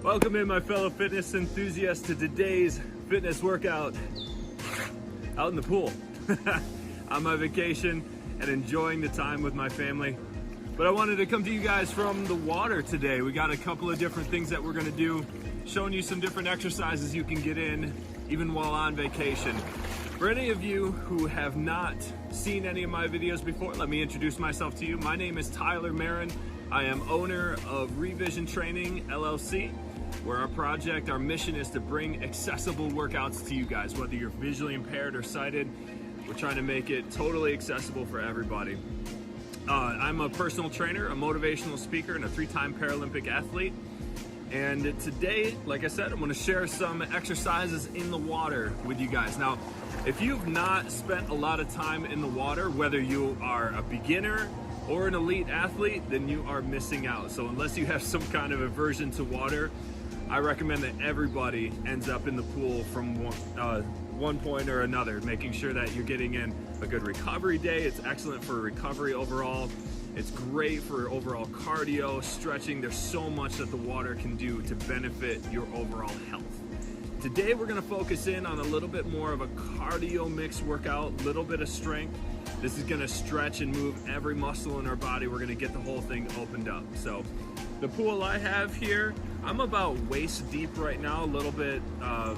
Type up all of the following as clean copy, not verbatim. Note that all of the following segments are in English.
Welcome in, my fellow fitness enthusiasts, to today's fitness workout out in the pool. On my vacation and enjoying the time with my family. But I wanted to come to you guys from the water today. We got a couple of different things that we're gonna do, showing you some different exercises you can get in even while on vacation. For any of you who have not seen any of my videos before, let me introduce myself to you. My name is Tyler Merren. I am owner of Revision Training, LLC, where our mission is to bring accessible workouts to you guys, whether you're visually impaired or sighted. We're trying to make it totally accessible for everybody. I'm a personal trainer, a motivational speaker, and a 3-time Paralympic athlete. And today, like I said, I'm gonna share some exercises in the water with you guys. Now, if you've not spent a lot of time in the water, whether you are a beginner or an elite athlete, then you are missing out. So unless you have some kind of aversion to water, I recommend that everybody ends up in the pool from one point or another, making sure that you're getting in a good recovery day. It's excellent for recovery overall. It's great for overall cardio, stretching. There's so much that the water can do to benefit your overall health. Today we're gonna focus in on a little bit more of a cardio mix workout, little bit of strength. This is gonna stretch and move every muscle in our body. We're gonna get the whole thing opened up. So the pool I have here, I'm about waist deep right now, a little bit up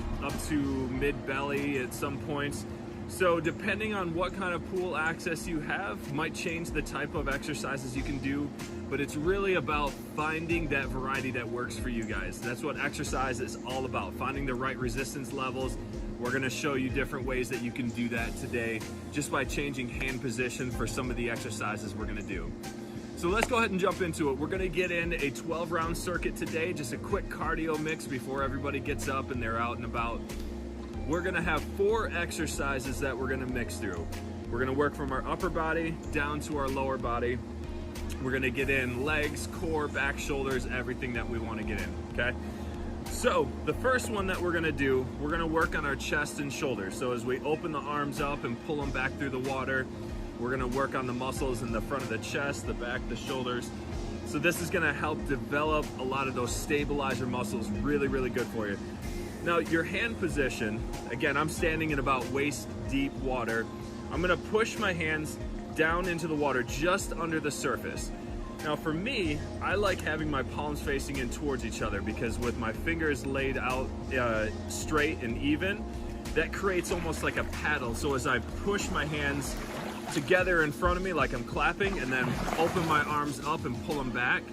to mid belly at some points. So depending on what kind of pool access you have, might change the type of exercises you can do, but it's really about finding that variety that works for you guys. That's what exercise is all about, finding the right resistance levels. We're gonna show you different ways that you can do that today, just by changing hand position for some of the exercises we're gonna do. So let's go ahead and jump into it. We're gonna get in a 12-round circuit today, just a quick cardio mix before everybody gets up and they're out and about. We're gonna have 4 exercises that we're gonna mix through. We're gonna work from our upper body down to our lower body. We're gonna get in legs, core, back, shoulders, everything that we wanna get in, okay? So the first one that we're gonna do, we're gonna work on our chest and shoulders. So as we open the arms up and pull them back through the water, we're gonna work on the muscles in the front of the chest, the back, the shoulders. So this is gonna help develop a lot of those stabilizer muscles, really, really good for you. Now your hand position, again, I'm standing in about waist deep water. I'm gonna push my hands down into the water just under the surface. Now for me, I like having my palms facing in towards each other, because with my fingers laid out straight and even, that creates almost like a paddle. So as I push my hands together in front of me like I'm clapping, and then open my arms up and pull them back,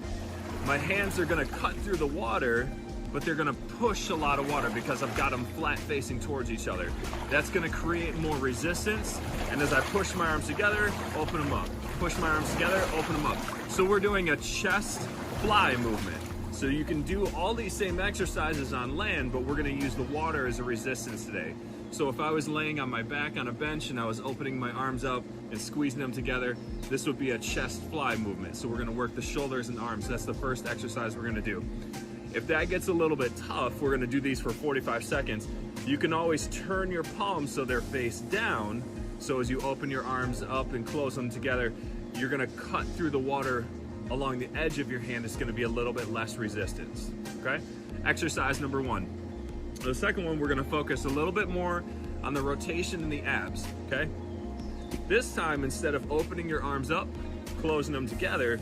my hands are gonna cut through the water, but they're gonna push a lot of water because I've got them flat facing towards each other. That's gonna create more resistance, and as I push my arms together, open them up. Push my arms together, open them up. So we're doing a chest fly movement. So you can do all these same exercises on land, but we're gonna use the water as a resistance today. So if I was laying on my back on a bench and I was opening my arms up and squeezing them together, this would be a chest fly movement. So we're gonna work the shoulders and arms. That's the first exercise we're gonna do. If that gets a little bit tough, we're gonna do these for 45 seconds. You can always turn your palms so they're face down. So as you open your arms up and close them together, you're gonna cut through the water along the edge of your hand. It's gonna be a little bit less resistance, okay? Exercise number 1. The second one, we're gonna focus a little bit more on the rotation in the abs, okay? This time, instead of opening your arms up, closing them together,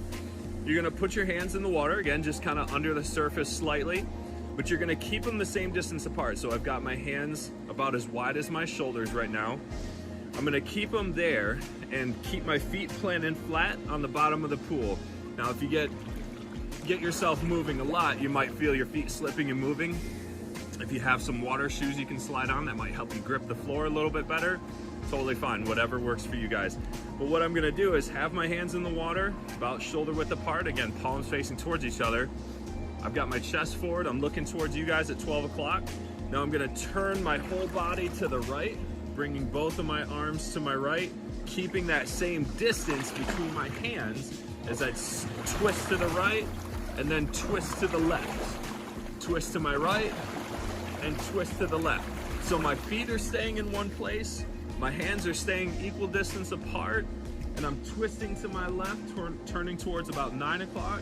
you're gonna put your hands in the water, again, just kind of under the surface slightly, but you're gonna keep them the same distance apart. So I've got my hands about as wide as my shoulders right now. I'm gonna keep them there and keep my feet planted flat on the bottom of the pool. Now, if you get yourself moving a lot, you might feel your feet slipping and moving. If you have some water shoes you can slide on, that might help you grip the floor a little bit better. Totally fine, whatever works for you guys. But what I'm gonna do is have my hands in the water, about shoulder width apart, again, palms facing towards each other. I've got my chest forward, I'm looking towards you guys at 12 o'clock. Now I'm gonna turn my whole body to the right, bringing both of my arms to my right, keeping that same distance between my hands as I twist to the right and then twist to the left. Twist to my right and twist to the left. So my feet are staying in one place, my hands are staying equal distance apart, and I'm twisting to my left, turning towards about 9 o'clock,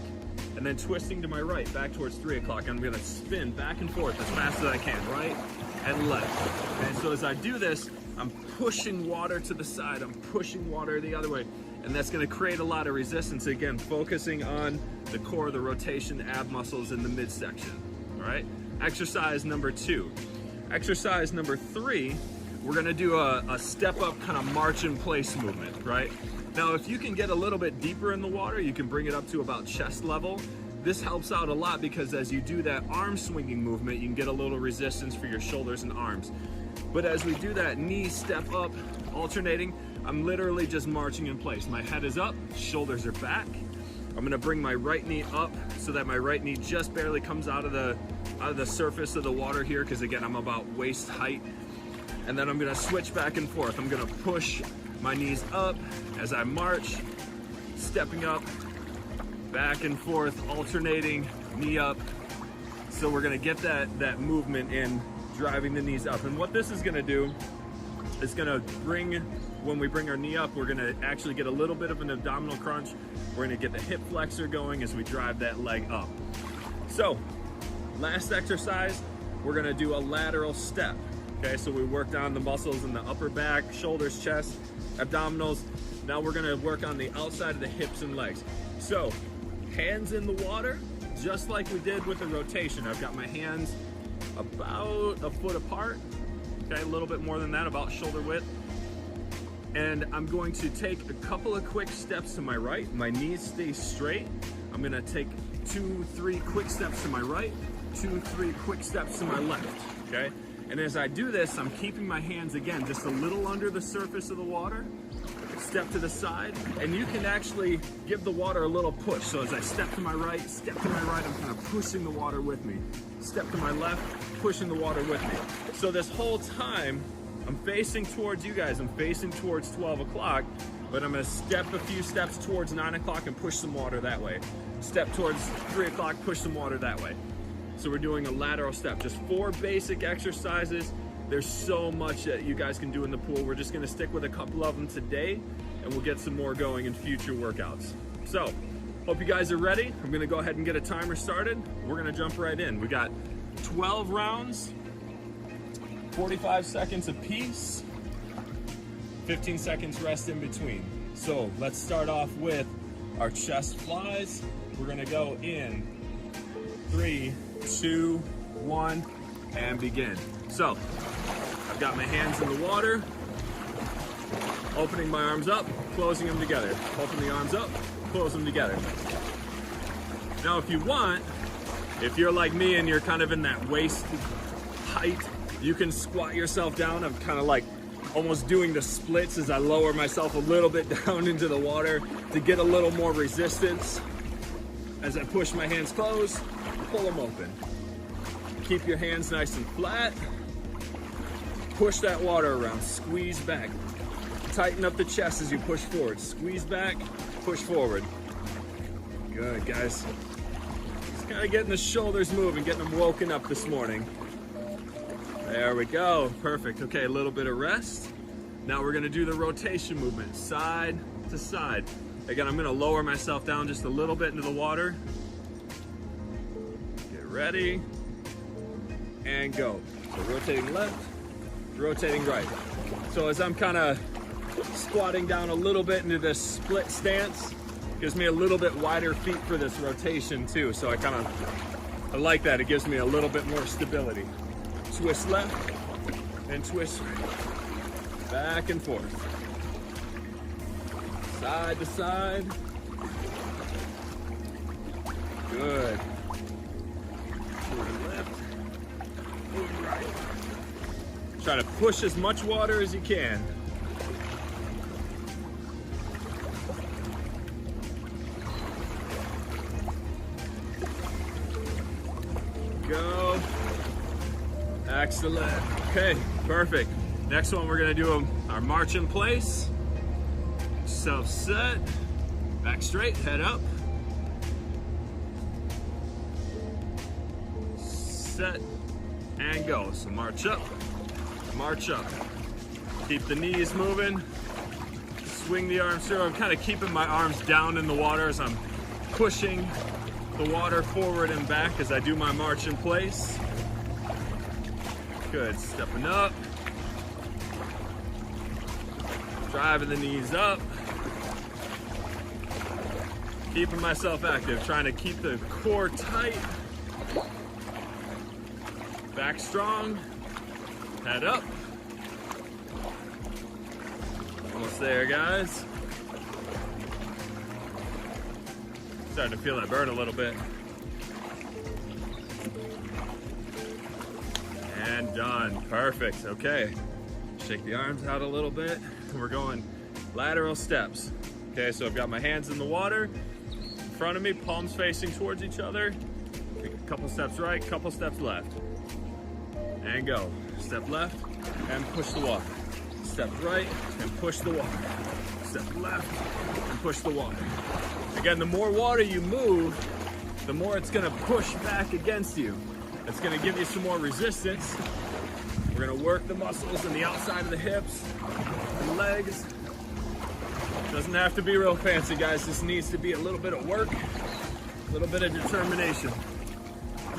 and then twisting to my right, back towards 3 o'clock. I'm gonna spin back and forth as fast as I can, right and left. And so as I do this, I'm pushing water to the side, I'm pushing water the other way, and that's gonna create a lot of resistance. Again, focusing on the core, the rotation, ab muscles in the midsection, all right? Exercise number 2. Exercise number 3, we're gonna do a step up kind of march in place movement, right? Now, if you can get a little bit deeper in the water, you can bring it up to about chest level. This helps out a lot because as you do that arm swinging movement, you can get a little resistance for your shoulders and arms. But as we do that knee step up, alternating, I'm literally just marching in place. My head is up, shoulders are back. I'm gonna bring my right knee up so that my right knee just barely comes out of the surface of the water here, because again, I'm about waist height. And then I'm gonna switch back and forth. I'm gonna push my knees up as I march, stepping up, back and forth, alternating, knee up. So we're gonna get that movement in, driving the knees up. And what this is gonna do is gonna bring, when we bring our knee up, we're gonna actually get a little bit of an abdominal crunch. We're gonna get the hip flexor going as we drive that leg up. So, last exercise, we're gonna do a lateral step. Okay, so we worked on the muscles in the upper back, shoulders, chest, abdominals. Now we're gonna work on the outside of the hips and legs. So, hands in the water, just like we did with the rotation. I've got my hands about a foot apart, okay, a little bit more than that, about shoulder width. And I'm going to take a couple of quick steps to my right. My knees stay straight. I'm gonna take 2, 3 quick steps to my right, 2, 3 quick steps to my left, okay? And as I do this, I'm keeping my hands, again, just a little under the surface of the water, step to the side, and you can actually give the water a little push. So as I step to my right, I'm kind of pushing the water with me. Step to my left, pushing the water with me. So this whole time, I'm facing towards you guys, I'm facing towards 12 o'clock, but I'm gonna step a few steps towards 9 o'clock and push some water that way. Step towards 3 o'clock, push some water that way. So we're doing a lateral step, just 4 basic exercises. There's so much that you guys can do in the pool. We're just gonna stick with a couple of them today, and we'll get some more going in future workouts. So, hope you guys are ready. I'm gonna go ahead and get a timer started. We're gonna jump right in. We got 12 rounds, 45 seconds apiece, 15 seconds rest in between. So let's start off with our chest flies. We're gonna go in 3, 2, 1, and begin. So, I've got my hands in the water, opening my arms up, closing them together. Open the arms up, close them together. Now if you want, if you're like me and you're kind of in that waist height, you can squat yourself down. I'm kind of like almost doing the splits as I lower myself a little bit down into the water to get a little more resistance. As I push my hands closed, pull them open. Keep your hands nice and flat. Push that water around, squeeze back. Tighten up the chest as you push forward. Squeeze back, push forward. Good, guys. Just kind of getting the shoulders moving, getting them woken up this morning. There we go, perfect. Okay, a little bit of rest. Now we're gonna do the rotation movement, side to side. Again, I'm gonna lower myself down just a little bit into the water. Get ready, and go. So rotating left, rotating right. So as I'm kind of squatting down a little bit into this split stance, gives me a little bit wider feet for this rotation too. So I like that, it gives me a little bit more stability. Twist left and twist right. Back and forth. Side to side. Good. Moving left, moving right. Try to push as much water as you can. Go. Excellent. Okay, perfect. Next one, we're gonna do our march in place. Self set. Back straight, head up. Set and go. So march up, march up. Keep the knees moving. swing the arms through. I'm kind of keeping my arms down in the water as I'm pushing the water forward and back as I do my march in place. Good, stepping up. Driving the knees up. Keeping myself active, trying to keep the core tight. Back strong. Head up. Almost there, guys. Starting to feel that burn a little bit. And done. Perfect. Okay. Shake the arms out a little bit. We're going lateral steps. Okay, so I've got my hands in the water in front of me, palms facing towards each other. Take a couple steps right, couple steps left. And go. Step left and push the water. Step right and push the water. Step left and push the water. Again, the more water you move, the more it's gonna push back against you. It's gonna give you some more resistance. We're gonna work the muscles in the outside of the hips and legs. Doesn't have to be real fancy, guys. This needs to be a little bit of work, a little bit of determination.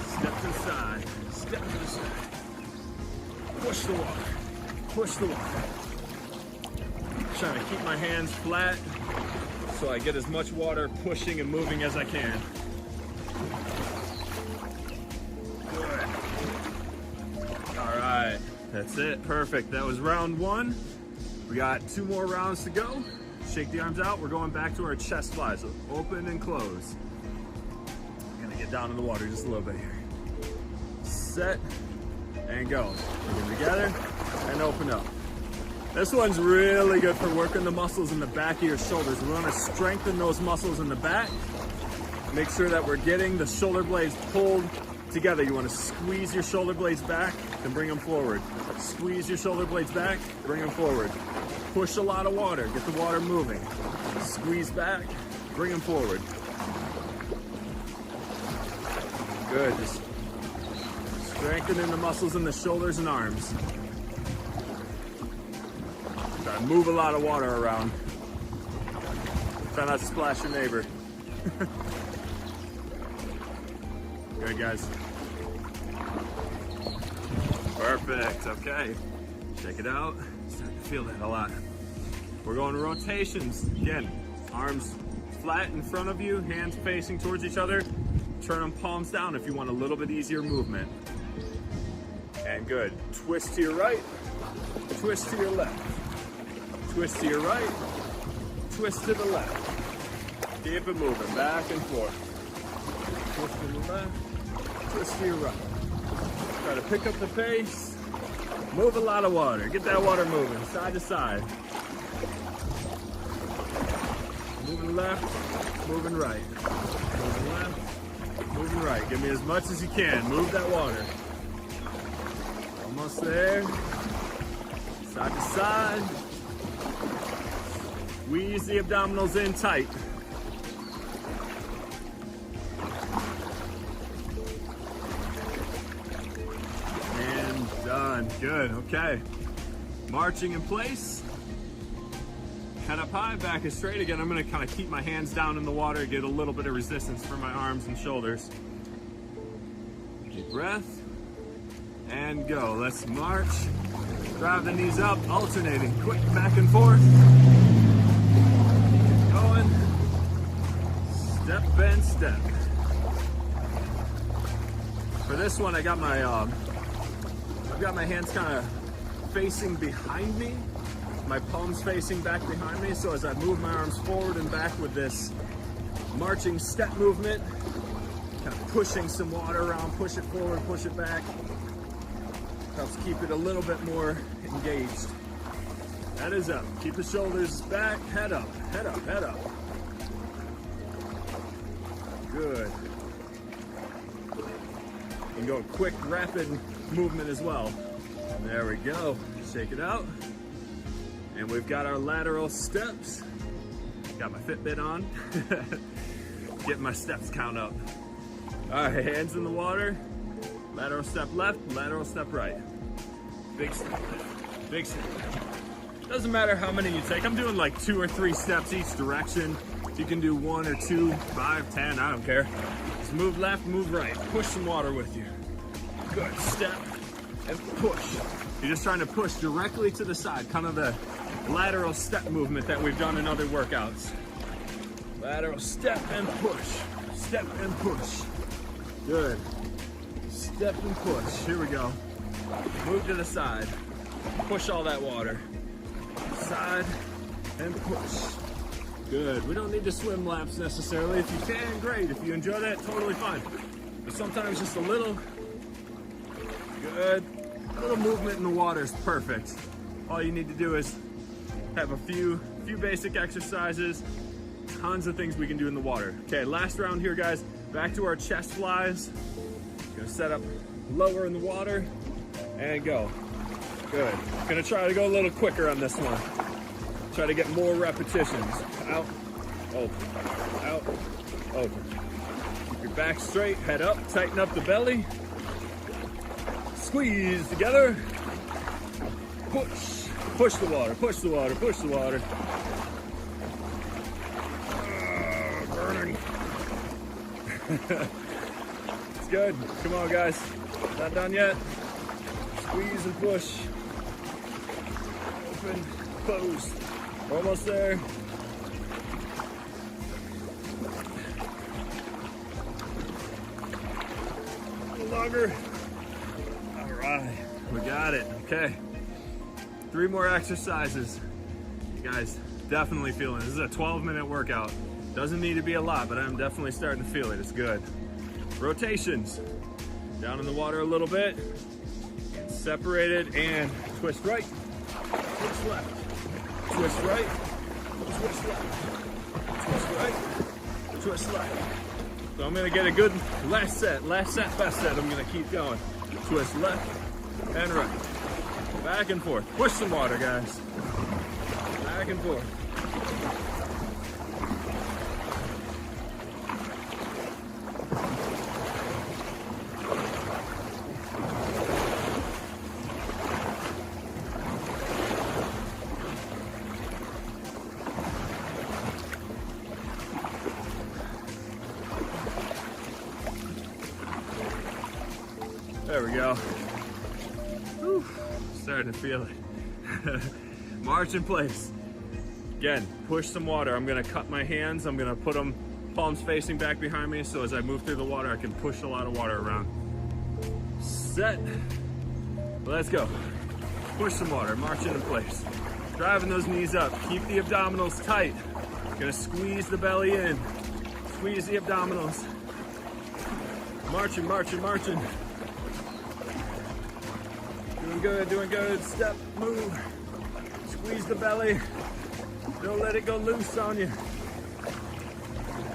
Step to the side, step to the side. Push the water, push the water. Trying to keep my hands flat so I get as much water pushing and moving as I can. Good. All right, that's it, perfect. That was round one. We got 2 more rounds to go. Shake the arms out. We're going back to our chest fly, so open and close. I'm gonna get down in the water just a little bit here. Set and go. Bring them together and open up. This one's really good for working the muscles in the back of your shoulders. We want to strengthen those muscles in the back. Make sure that we're getting the shoulder blades pulled together. You want to squeeze your shoulder blades back and bring them forward. Squeeze your shoulder blades back, bring them forward. Push a lot of water, get the water moving. Squeeze back, bring them forward. Good, just strengthening the muscles in the shoulders and arms. Try to move a lot of water around. Try not to splash your neighbor. Good, guys. Perfect, okay. Check it out. Starting to feel that a lot. We're going rotations. Again, arms flat in front of you, hands facing towards each other. Turn them palms down if you want a little bit easier movement. And good. Twist to your right, twist to your left. Twist to your right, twist to the left. Keep it moving, back and forth. Twist to the left, twist to your right. Try to pick up the pace, move a lot of water. Get that water moving, side to side. Moving left, moving right. Moving left, moving right. Give me as much as you can. Move that water. Almost there. Side to side. Squeeze the abdominals in tight. And done. Good. Okay. Marching in place. Head up high, back is straight. Again, I'm going to kind of keep my hands down in the water, get a little bit of resistance for my arms and shoulders. Deep breath. And go. Let's march. Drive the knees up, alternating. Quick back and forth. Keep going. Step and step. For this one, I've got my hands kind of facing behind me. My palms facing back behind me, so as I move my arms forward and back with this marching step movement, kind of pushing some water around, push it forward, push it back, helps keep it a little bit more engaged. That is up. Keep the shoulders back, head up, head up, head up. Good. You can go quick, rapid movement as well. There we go. Shake it out. And we've got our lateral steps. Got my Fitbit on. Getting my steps count up. All right, hands in the water. Lateral step left, lateral step right. Big step, big step. Doesn't matter how many you take. I'm doing like 2 or 3 steps each direction. You can do 1 or 2, 5, 10, I don't care. Just move left, move right. Push some water with you. Good, step and push. You're just trying to push directly to the side, kind of the lateral step movement that we've done in other workouts. Lateral step and push. Step and push. Good. Step and push. Here we go. Move to the side. Push all that water. Side and push. Good. We don't need to swim laps necessarily. If you can, great. If you enjoy that, totally fine. But sometimes just a little good. A little movement in the water is perfect. All you need to do is have a few basic exercises. Tons of things we can do in the water. Okay, last round here, guys. Back to our chest flies. Gonna set up lower in the water and go. Good. Gonna try to go a little quicker on this one. Try to get more repetitions. Out, over, out, over. Keep your back straight, head up, tighten up the belly. Squeeze together. Push. Push the water, push the water, push the water. Burning. It's good. Come on, guys. Not done yet. Squeeze and push. Open, close. Almost there. A little longer. All right, we got it. Okay. 3 more exercises. You guys definitely feeling it. This is a 12-minute workout. Doesn't need to be a lot, but I'm definitely starting to feel it. It's good. Rotations. Down in the water a little bit. Separated and twist right. Twist left. Twist right. Twist left. Twist right. Twist left. So I'm gonna get a good last set, best set. I'm gonna keep going. Twist left and right. Back and forth. Push some water, guys. Back and forth. There we go. Whew. Starting to feel it. March in place. Again, push some water. I'm gonna cup my hands. I'm gonna put them palms facing back behind me, so as I move through the water, I can push a lot of water around. Set. Let's go. Push some water, march into place. Driving those knees up. Keep the abdominals tight. Gonna squeeze the belly in. Squeeze the abdominals. Marching, marching, marching. Doing good, doing good. Step, move. Squeeze the belly. Don't let it go loose on you.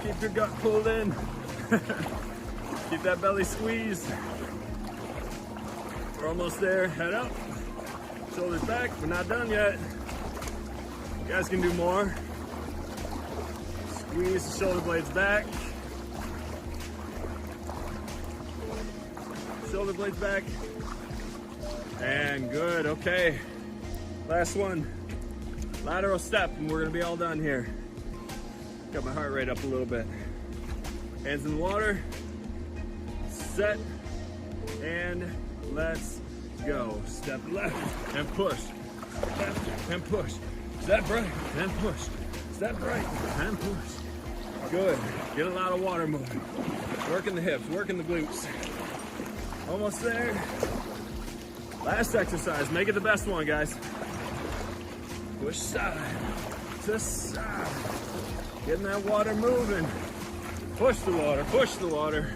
Keep your gut pulled in. Keep that belly squeezed. We're almost there. Head up. Shoulders back. We're not done yet. You guys can do more. Squeeze the shoulder blades back. Shoulder blades back. And good, okay. Last one. Lateral step, and we're gonna be all done here. Got my heart rate up a little bit. Hands in the water. Set. And let's go. Step left and push. Left and push. Step right and push. Step right and push. Good. Get a lot of water moving. Working the hips, working the glutes. Almost there. Last exercise. Make it the best one, guys. Push side to side. Getting that water moving. Push the water, push the water.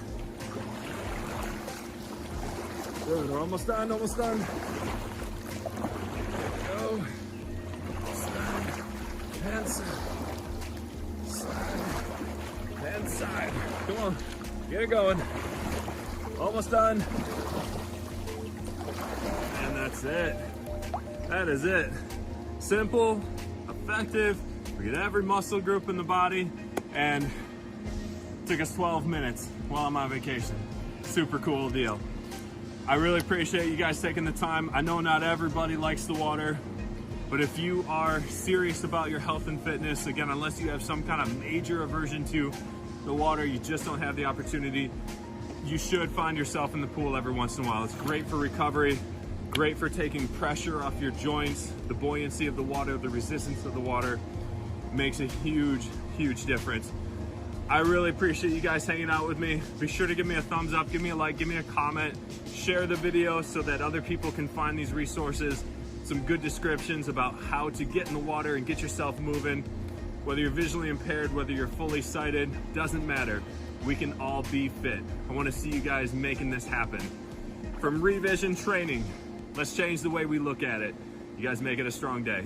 Good, we're almost done, almost done. Go. Side and side. Side and side. Come on, get it going. Almost done. And that's it. That is it. Simple, effective. We get every muscle group in the body, and it took us 12 minutes while I'm on vacation. Super cool deal. I really appreciate you guys taking the time. I know not everybody likes the water, but But if you are serious about your health and fitness, again, unless you have some kind of major aversion to the water, you just don't have the opportunity, you should find yourself in the pool every once in a while. It's great for recovery, great for taking pressure off your joints. The buoyancy of the water, the resistance of the water makes a huge, huge difference. I really appreciate you guys hanging out with me. Be sure to give me a thumbs up, give me a like, give me a comment, share the video so that other people can find these resources, some good descriptions about how to get in the water and get yourself moving. Whether you're visually impaired, whether you're fully sighted, doesn't matter. We can all be fit. I want to see you guys making this happen. From revision training, let's change the way we look at it. You guys make it a strong day.